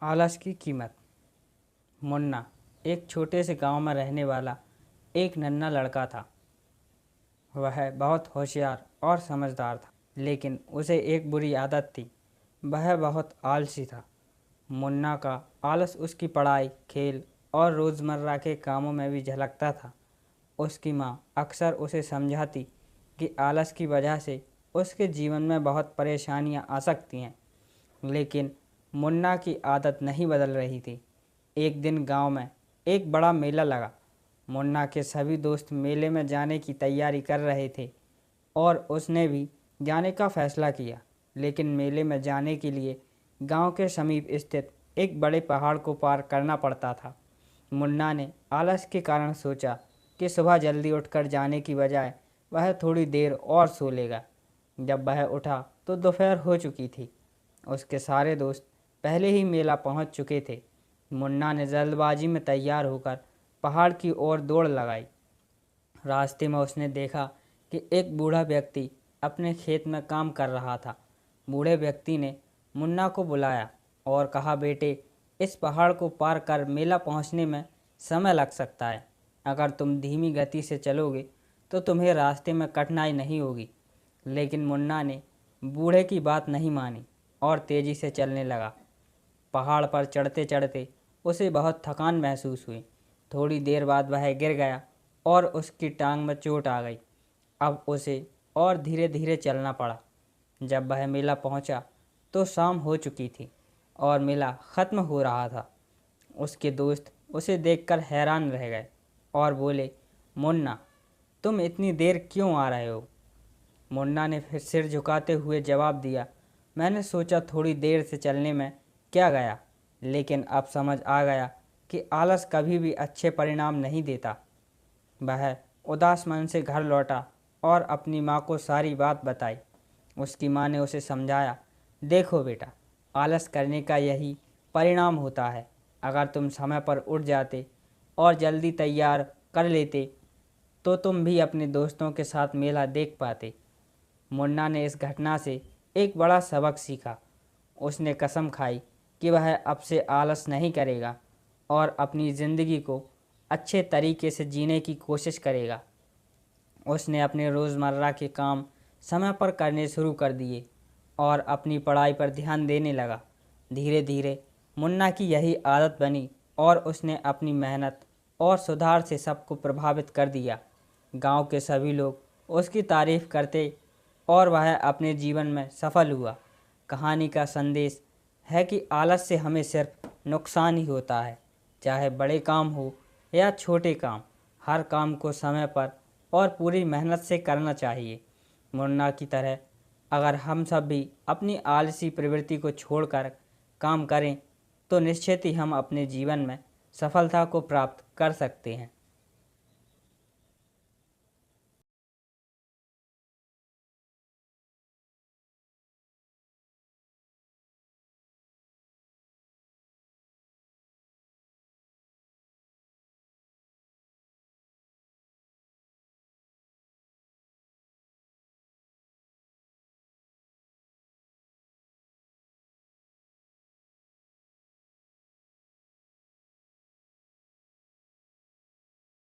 आलस की कीमत। मुन्ना एक छोटे से गांव में रहने वाला एक नन्हा लड़का था। वह बहुत होशियार और समझदार था, लेकिन उसे एक बुरी आदत थी। वह बहुत आलसी था। मुन्ना का आलस उसकी पढ़ाई, खेल और रोज़मर्रा के कामों में भी झलकता था। उसकी माँ अक्सर उसे समझाती कि आलस की वजह से उसके जीवन में बहुत परेशानियाँ आ सकती हैं, लेकिन मुन्ना की आदत नहीं बदल रही थी। एक दिन गांव में एक बड़ा मेला लगा। मुन्ना के सभी दोस्त मेले में जाने की तैयारी कर रहे थे और उसने भी जाने का फैसला किया, लेकिन मेले में जाने के लिए गांव के समीप स्थित एक बड़े पहाड़ को पार करना पड़ता था। मुन्ना ने आलस के कारण सोचा कि सुबह जल्दी उठकर जाने की बजाय वह थोड़ी देर और सो लेगा। जब वह उठा तो दोपहर हो चुकी थी। उसके सारे दोस्त पहले ही मेला पहुंच चुके थे। मुन्ना ने जल्दबाजी में तैयार होकर पहाड़ की ओर दौड़ लगाई। रास्ते में उसने देखा कि एक बूढ़ा व्यक्ति अपने खेत में काम कर रहा था। बूढ़े व्यक्ति ने मुन्ना को बुलाया और कहा, बेटे, इस पहाड़ को पार कर मेला पहुंचने में समय लग सकता है। अगर तुम धीमी गति से चलोगे तो तुम्हें रास्ते में कठिनाई नहीं होगी। लेकिन मुन्ना ने बूढ़े की बात नहीं मानी और तेज़ी से चलने लगा। पहाड़ पर चढ़ते चढ़ते उसे बहुत थकान महसूस हुई। थोड़ी देर बाद वह गिर गया और उसकी टांग में चोट आ गई। अब उसे और धीरे धीरे चलना पड़ा। जब वह मेला पहुंचा तो शाम हो चुकी थी और मेला ख़त्म हो रहा था। उसके दोस्त उसे देखकर हैरान रह गए और बोले, मुन्ना, तुम इतनी देर क्यों आ रहे हो? मुन्ना ने फिर सिर झुकाते हुए जवाब दिया, मैंने सोचा थोड़ी देर से चलने में क्या गया, लेकिन अब समझ आ गया कि आलस कभी भी अच्छे परिणाम नहीं देता। वह उदास मन से घर लौटा और अपनी माँ को सारी बात बताई। उसकी माँ ने उसे समझाया, देखो बेटा, आलस करने का यही परिणाम होता है। अगर तुम समय पर उठ जाते और जल्दी तैयार कर लेते तो तुम भी अपने दोस्तों के साथ मेला देख पाते। मुन्ना ने इस घटना से एक बड़ा सबक सीखा। उसने कसम खाई कि वह अब से आलस नहीं करेगा और अपनी ज़िंदगी को अच्छे तरीके से जीने की कोशिश करेगा। उसने अपने रोज़मर्रा के काम समय पर करने शुरू कर दिए और अपनी पढ़ाई पर ध्यान देने लगा। धीरे धीरे मुन्ना की यही आदत बनी और उसने अपनी मेहनत और सुधार से सबको प्रभावित कर दिया। गांव के सभी लोग उसकी तारीफ़ करते और वह अपने जीवन में सफल हुआ। कहानी का संदेश है कि आलस से हमें सिर्फ नुकसान ही होता है। चाहे बड़े काम हो या छोटे काम, हर काम को समय पर और पूरी मेहनत से करना चाहिए। मुन्ना की तरह अगर हम सब भी अपनी आलसी प्रवृत्ति को छोड़कर काम करें तो निश्चित ही हम अपने जीवन में सफलता को प्राप्त कर सकते हैं।